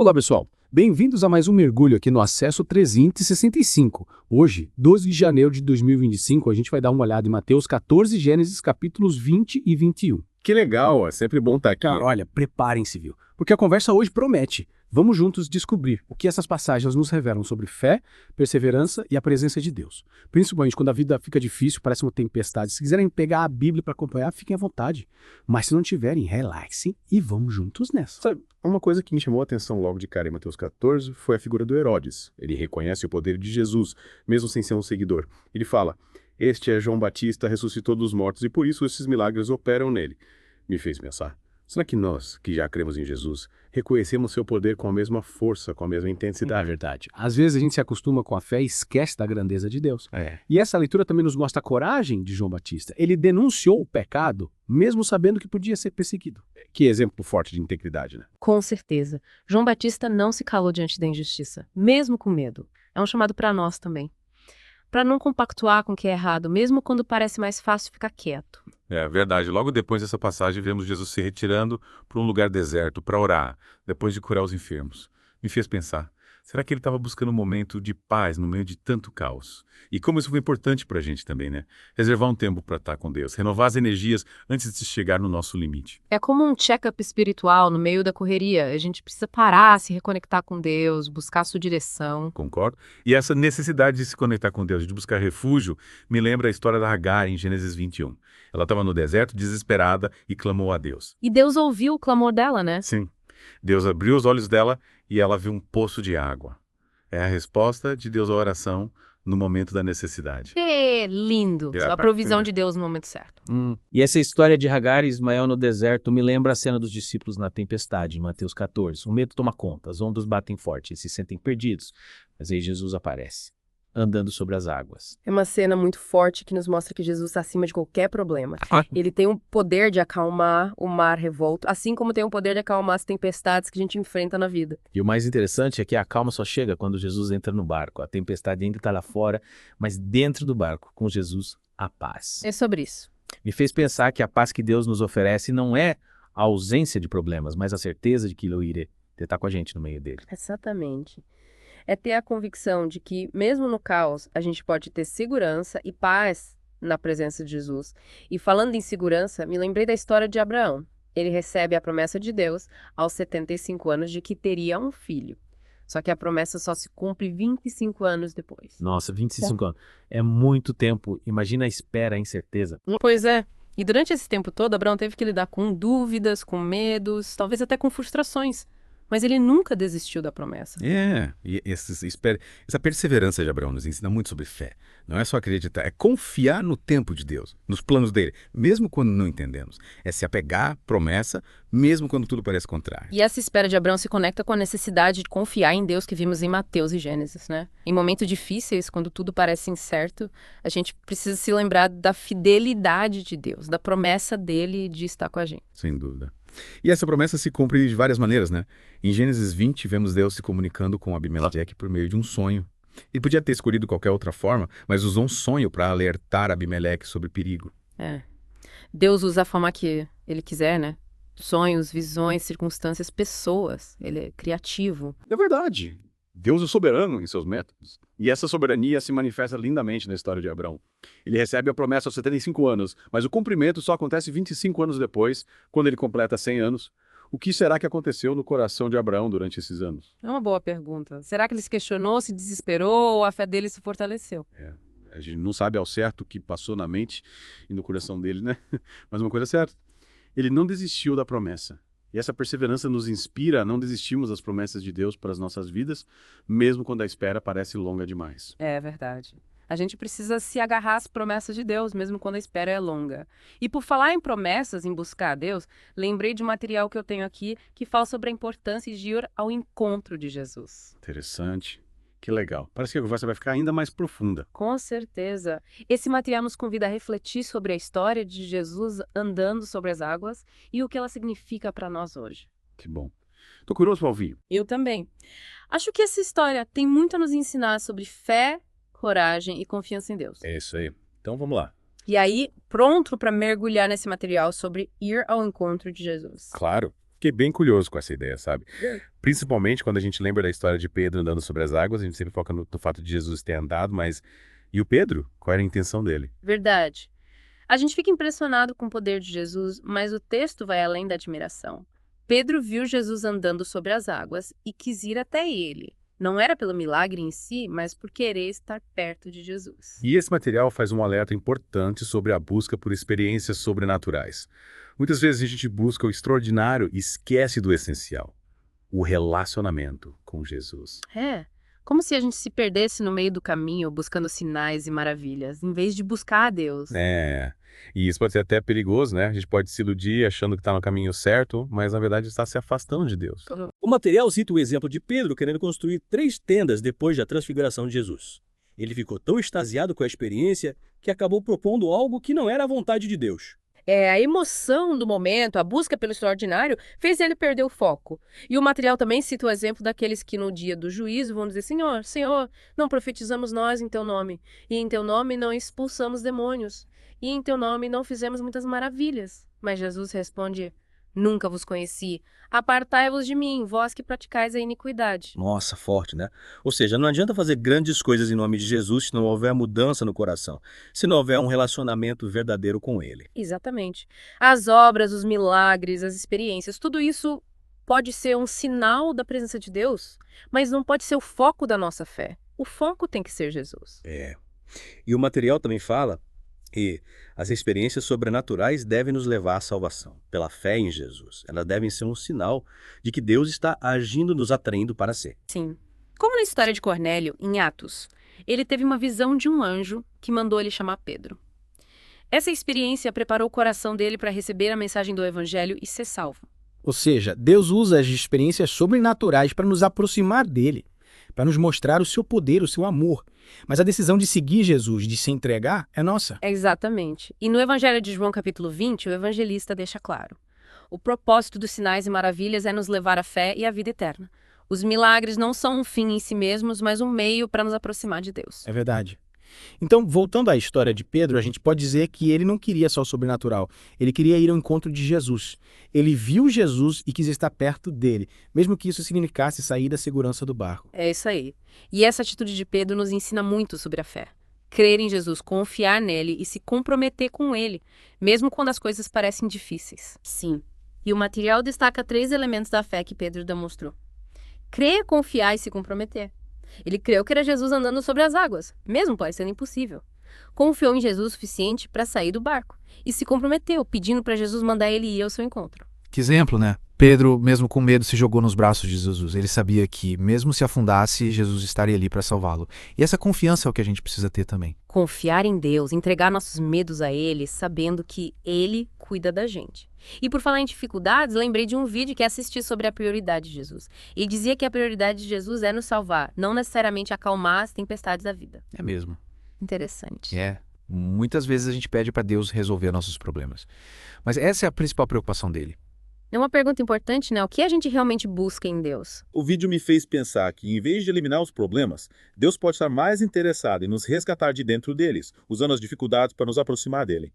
Olá, pessoal. Bem-vindos a mais um mergulho aqui no Acesso 365. Hoje, 12 de janeiro de 2025, a gente vai dar uma olhada em Mateus 14, Gênesis capítulos 20 e 21. Que legal, é sempre bom estar aqui. Cara, olha, preparem-se, viu? Porque a conversa hoje promete. Vamos juntos descobrir o que essas passagens nos revelam sobre fé, perseverança e a presença de Deus. Principalmente quando a vida fica difícil, parece uma tempestade. Se quiserem pegar a Bíblia para acompanhar, fiquem à vontade. Mas se não tiverem, relaxem e vamos juntos nessa. Sabe, uma coisa que me chamou a atenção logo de cara em Mateus 14 foi a figura do Herodes. Ele reconhece o poder de Jesus, mesmo sem ser um seguidor. Ele fala, este é João Batista, ressuscitou dos mortos e por isso esses milagres operam nele. Me fez pensar. Será que nós, que já cremos em Jesus, reconhecemos seu poder com a mesma força, com a mesma intensidade? É verdade. Às vezes a gente se acostuma com a fé e esquece da grandeza de Deus. É. E essa leitura também nos mostra a coragem de João Batista. Ele denunciou o pecado, mesmo sabendo que podia ser perseguido. Que exemplo forte de integridade, né? Com certeza. João Batista não se calou diante da injustiça, mesmo com medo. É um chamado para nós também. Para não compactuar com o que é errado, mesmo quando parece mais fácil ficar quieto. É verdade. Logo depois dessa passagem, vemos Jesus se retirando para um lugar deserto para orar, depois de curar os enfermos. Me fez pensar, será que ele estava buscando um momento de paz no meio de tanto caos? E como isso foi importante para a gente também, né? Reservar um tempo para estar com Deus, renovar as energias antes de chegar no nosso limite. É como um check-up espiritual no meio da correria. A gente precisa parar, se reconectar com Deus, buscar a sua direção. Concordo? E essa necessidade de se conectar com Deus, de buscar refúgio, me lembra a história da Agar em Gênesis 21. Ela estava no deserto, desesperada, e clamou a Deus. E Deus ouviu o clamor dela, né? Sim. Deus abriu os olhos dela e ela viu um poço de água. É a resposta de Deus à oração no momento da necessidade. Lindo! A provisão de Deus no momento certo. E essa história de Agar e Ismael no deserto me lembra a cena dos discípulos na tempestade, em Mateus 14. O medo toma conta, as ondas batem forte e se sentem perdidos. Mas aí Jesus aparece, andando sobre as águas. É uma cena muito forte que nos mostra que Jesus está acima de qualquer problema. Ele tem o poder de acalmar o mar revolto, assim como tem o poder de acalmar as tempestades que a gente enfrenta na vida. E o mais interessante é que a calma só chega quando Jesus entra no barco. A tempestade ainda está lá fora, mas dentro do barco, com Jesus, a paz. É sobre isso. Me fez pensar que a paz que Deus nos oferece não é a ausência de problemas, mas a certeza de que Ele irá estar com a gente no meio dele. Exatamente. É ter a convicção de que, mesmo no caos, a gente pode ter segurança e paz na presença de Jesus. E falando em segurança, me lembrei da história de Abraão. Ele recebe a promessa de Deus aos 75 anos de que teria um filho. Só que a promessa só se cumpre 25 anos depois. Nossa, 25 anos. É muito tempo. Imagina a espera, a incerteza. Pois é. E durante esse tempo todo, Abraão teve que lidar com dúvidas, com medos, talvez até com frustrações. Mas ele nunca desistiu da promessa. E essa perseverança de Abraão nos ensina muito sobre fé. Não é só acreditar, é confiar no tempo de Deus, nos planos dele, mesmo quando não entendemos. É se apegar à promessa, mesmo quando tudo parece contrário. E essa espera de Abraão se conecta com a necessidade de confiar em Deus que vimos em Mateus e Gênesis, né? Em momentos difíceis, quando tudo parece incerto, a gente precisa se lembrar da fidelidade de Deus, da promessa dele de estar com a gente. Sem dúvida. E essa promessa se cumpre de várias maneiras, né? Em Gênesis 20, vemos Deus se comunicando com Abimeleque por meio de um sonho. Ele podia ter escolhido qualquer outra forma, mas usou um sonho para alertar Abimeleque sobre perigo. Deus usa a forma que ele quiser, né? Sonhos, visões, circunstâncias, pessoas. Ele é criativo. É verdade. Deus é soberano em seus métodos. E essa soberania se manifesta lindamente na história de Abraão. Ele recebe a promessa aos 75 anos, mas o cumprimento só acontece 25 anos depois, quando ele completa 100 anos. O que será que aconteceu no coração de Abraão durante esses anos? É uma boa pergunta. Será que ele se questionou, se desesperou ou a fé dele se fortaleceu? A gente não sabe ao certo o que passou na mente e no coração dele, né? Mas uma coisa é certa, ele não desistiu da promessa. E essa perseverança nos inspira a não desistirmos das promessas de Deus para as nossas vidas, mesmo quando a espera parece longa demais. É verdade. A gente precisa se agarrar às promessas de Deus, mesmo quando a espera é longa. E por falar em promessas, em buscar a Deus, lembrei de um material que eu tenho aqui que fala sobre a importância de ir ao encontro de Jesus. Interessante. Que legal. Parece que a conversa vai ficar ainda mais profunda. Com certeza. Esse material nos convida a refletir sobre a história de Jesus andando sobre as águas e o que ela significa para nós hoje. Que bom. Tô curioso para ouvir. Eu também. Acho que essa história tem muito a nos ensinar sobre fé, coragem e confiança em Deus. É isso aí. Então vamos lá. E aí, pronto para mergulhar nesse material sobre ir ao encontro de Jesus. Claro. Fiquei bem curioso com essa ideia, sabe? Principalmente quando a gente lembra da história de Pedro andando sobre as águas, a gente sempre foca no fato de Jesus ter andado, mas e o Pedro? Qual era a intenção dele? Verdade. A gente fica impressionado com o poder de Jesus, mas o texto vai além da admiração. Pedro viu Jesus andando sobre as águas e quis ir até ele. Não era pelo milagre em si, mas por querer estar perto de Jesus. E esse material faz um alerta importante sobre a busca por experiências sobrenaturais. Muitas vezes a gente busca o extraordinário e esquece do essencial, o relacionamento com Jesus. É, como se a gente se perdesse no meio do caminho buscando sinais e maravilhas, em vez de buscar a Deus. E isso pode ser até perigoso, né? A gente pode se iludir achando que está no caminho certo, mas na verdade está se afastando de Deus. O material cita o exemplo de Pedro querendo construir 3 tendas depois da transfiguração de Jesus. Ele ficou tão extasiado com a experiência que acabou propondo algo que não era a vontade de Deus. A emoção do momento, a busca pelo extraordinário, fez ele perder o foco. E o material também cita o exemplo daqueles que no dia do juízo vão dizer: Senhor, Senhor, não profetizamos nós em teu nome, e em teu nome não expulsamos demônios, e em teu nome não fizemos muitas maravilhas. Mas Jesus responde: Nunca vos conheci. Apartai-vos de mim, vós que praticais a iniquidade. Nossa, forte, né? Ou seja, não adianta fazer grandes coisas em nome de Jesus se não houver mudança no coração, se não houver um relacionamento verdadeiro com Ele. Exatamente. As obras, os milagres, as experiências, tudo isso pode ser um sinal da presença de Deus, mas não pode ser o foco da nossa fé. O foco tem que ser Jesus. E o material também fala que as experiências sobrenaturais devem nos levar à salvação, pela fé em Jesus. Elas devem ser um sinal de que Deus está agindo, nos atraindo para si. Sim. Como na história de Cornélio, em Atos, ele teve uma visão de um anjo que mandou ele chamar Pedro. Essa experiência preparou o coração dele para receber a mensagem do Evangelho e ser salvo. Ou seja, Deus usa as experiências sobrenaturais para nos aproximar dele, para nos mostrar o seu poder, o seu amor. Mas a decisão de seguir Jesus, de se entregar, é nossa. Exatamente. E no Evangelho de João, capítulo 20, o evangelista deixa claro: o propósito dos sinais e maravilhas é nos levar à fé e à vida eterna. Os milagres não são um fim em si mesmos, mas um meio para nos aproximar de Deus. É verdade. Então, voltando à história de Pedro, a gente pode dizer que ele não queria só o sobrenatural. Ele queria ir ao encontro de Jesus. Ele viu Jesus e quis estar perto dele, mesmo que isso significasse sair da segurança do barco. É isso aí. E essa atitude de Pedro nos ensina muito sobre a fé. Crer em Jesus, confiar nele e se comprometer com ele, mesmo quando as coisas parecem difíceis. Sim. E o material destaca 3 elementos da fé que Pedro demonstrou: crer, confiar e se comprometer. Ele creu que era Jesus andando sobre as águas, mesmo parecendo impossível. Confiou em Jesus o suficiente para sair do barco e se comprometeu, pedindo para Jesus mandar ele ir ao seu encontro. Que exemplo, né? Pedro, mesmo com medo, se jogou nos braços de Jesus. Ele sabia que, mesmo se afundasse, Jesus estaria ali para salvá-lo. E essa confiança é o que a gente precisa ter também. Confiar em Deus, entregar nossos medos a Ele, sabendo que Ele cuida da gente. E por falar em dificuldades, lembrei de um vídeo que assisti sobre a prioridade de Jesus. Ele dizia que a prioridade de Jesus é nos salvar, não necessariamente acalmar as tempestades da vida. É mesmo. Interessante. Muitas vezes a gente pede para Deus resolver nossos problemas. Mas essa é a principal preocupação dele. É uma pergunta importante, né? O que a gente realmente busca em Deus? O vídeo me fez pensar que, em vez de eliminar os problemas, Deus pode estar mais interessado em nos resgatar de dentro deles, usando as dificuldades para nos aproximar dele.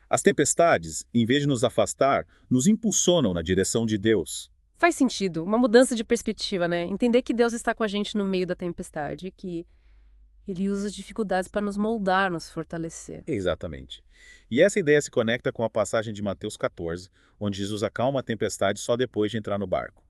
As tempestades, em vez de nos afastar, nos impulsionam na direção de Deus. Faz sentido, uma mudança de perspectiva, né? Entender que Deus está com a gente no meio da tempestade, que Ele usa as dificuldades para nos moldar, nos fortalecer. Exatamente. E essa ideia se conecta com a passagem de Mateus 14, onde Jesus acalma a tempestade só depois de entrar no barco.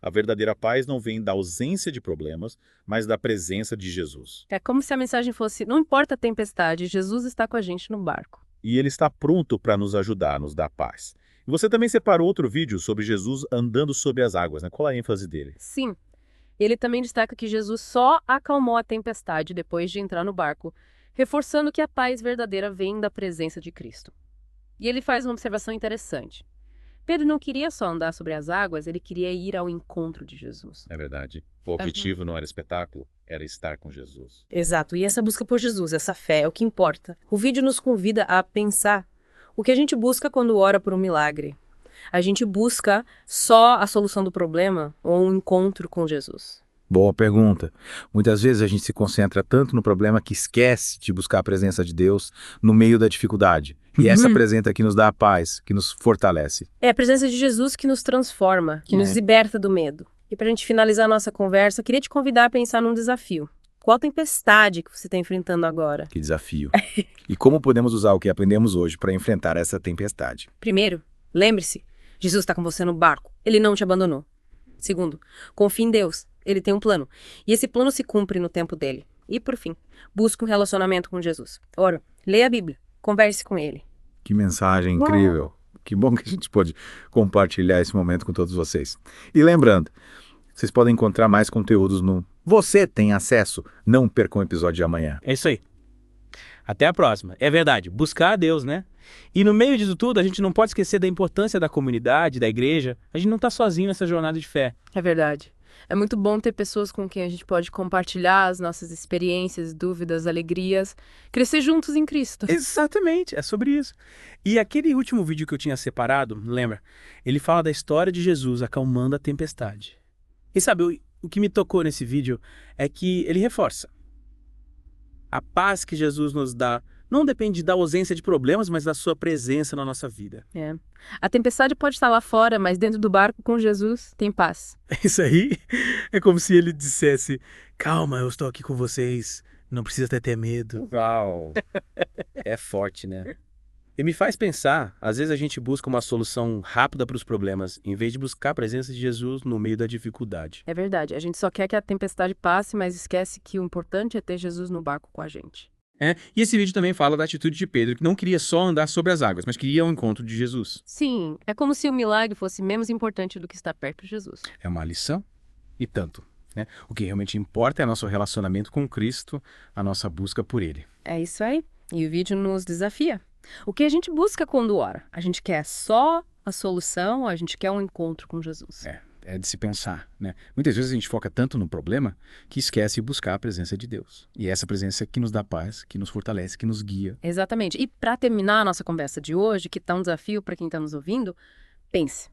A verdadeira paz não vem da ausência de problemas, mas da presença de Jesus. É como se a mensagem fosse: não importa a tempestade, Jesus está com a gente no barco. E Ele está pronto para nos ajudar, nos dar paz. E você também separou outro vídeo sobre Jesus andando sobre as águas, né? Qual a ênfase dele? Sim. Ele também destaca que Jesus só acalmou a tempestade depois de entrar no barco, reforçando que a paz verdadeira vem da presença de Cristo. E ele faz uma observação interessante. Pedro não queria só andar sobre as águas, ele queria ir ao encontro de Jesus. É verdade. O objetivo não era espetáculo, era estar com Jesus. Exato, e essa busca por Jesus, essa fé, é o que importa. O vídeo nos convida a pensar o que a gente busca quando ora por um milagre. A gente busca só a solução do problema ou um encontro com Jesus? Boa pergunta. Muitas vezes a gente se concentra tanto no problema que esquece de buscar a presença de Deus no meio da dificuldade. E essa presença que nos dá a paz, que nos fortalece. É a presença de Jesus que nos transforma, que nos liberta do medo. E para a gente finalizar a nossa conversa, eu queria te convidar a pensar num desafio. Qual tempestade que você está enfrentando agora? Que desafio. E como podemos usar o que aprendemos hoje para enfrentar essa tempestade? Primeiro, lembre-se, Jesus está com você no barco. Ele não te abandonou. Segundo, confie em Deus. Ele tem um plano. E esse plano se cumpre no tempo dele. E por fim, busque um relacionamento com Jesus. Ora, leia a Bíblia. Converse com ele. Que mensagem incrível. Que bom que a gente pôde compartilhar esse momento com todos vocês. E lembrando, vocês podem encontrar mais conteúdos no Você Tem Acesso. Não percam o episódio de amanhã. É isso aí. Até a próxima. É verdade, buscar a Deus, né? E no meio disso tudo, a gente não pode esquecer da importância da comunidade, da igreja. A gente não está sozinho nessa jornada de fé. É verdade. É muito bom ter pessoas com quem a gente pode compartilhar as nossas experiências, dúvidas, alegrias, crescer juntos em Cristo. Exatamente, é sobre isso. E aquele último vídeo que eu tinha separado, lembra? Ele fala da história de Jesus acalmando a tempestade. E sabe, o que me tocou nesse vídeo é que ele reforça. A paz que Jesus nos dá não depende da ausência de problemas, mas da sua presença na nossa vida. É. A tempestade pode estar lá fora, mas dentro do barco com Jesus tem paz. Isso aí é como se ele dissesse: calma, eu estou aqui com vocês, não precisa ter medo. Uau! É forte, né? E me faz pensar, às vezes a gente busca uma solução rápida para os problemas, em vez de buscar a presença de Jesus no meio da dificuldade. É verdade, a gente só quer que a tempestade passe, mas esquece que o importante é ter Jesus no barco com a gente. E esse vídeo também fala da atitude de Pedro, que não queria só andar sobre as águas, mas queria o encontro de Jesus. Sim, é como se o milagre fosse menos importante do que estar perto de Jesus. É uma lição e tanto, né? O que realmente importa é nosso relacionamento com Cristo, a nossa busca por Ele. É isso aí. E o vídeo nos desafia. O que a gente busca quando ora? A gente quer só a solução ou a gente quer um encontro com Jesus? É de se pensar, né? Muitas vezes a gente foca tanto no problema que esquece de buscar a presença de Deus. E é essa presença que nos dá paz, que nos fortalece, que nos guia. Exatamente. E para terminar a nossa conversa de hoje, que tá um desafio para quem está nos ouvindo, pense.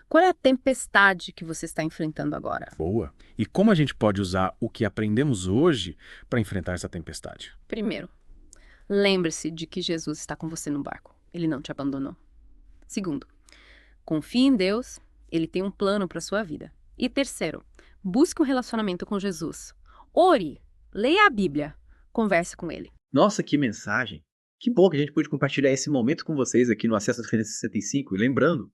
Qual é a tempestade que você está enfrentando agora? Boa. E como a gente pode usar o que aprendemos hoje para enfrentar essa tempestade? Primeiro, lembre-se de que Jesus está com você no barco. Ele não te abandonou. Segundo, confie em Deus. Ele tem um plano para sua vida. E terceiro, busque um relacionamento com Jesus. Ore, leia a Bíblia, converse com ele. Nossa, que mensagem! Que bom que a gente pôde compartilhar esse momento com vocês aqui no Acesso 365. E lembrando,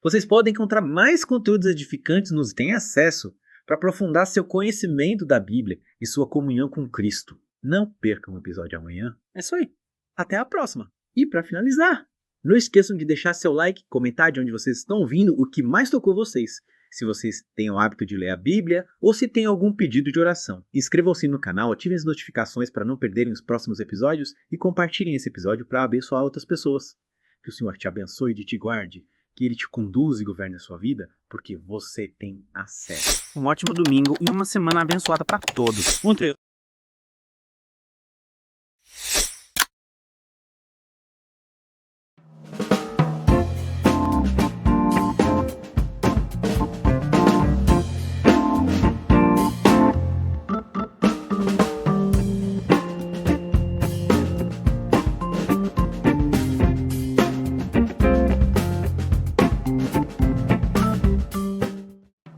vocês podem encontrar mais conteúdos edificantes nos Tem Acesso para aprofundar seu conhecimento da Bíblia e sua comunhão com Cristo. Não percam o episódio amanhã. É isso aí. Até a próxima. E para finalizar, não esqueçam de deixar seu like, comentar de onde vocês estão ouvindo o que mais tocou vocês. Se vocês têm o hábito de ler a Bíblia ou se tem algum pedido de oração. Inscrevam-se no canal, ativem as notificações para não perderem os próximos episódios e compartilhem esse episódio para abençoar outras pessoas. Que o Senhor te abençoe e te guarde, que Ele te conduza e governe a sua vida, porque você tem acesso. Um ótimo domingo e uma semana abençoada para todos.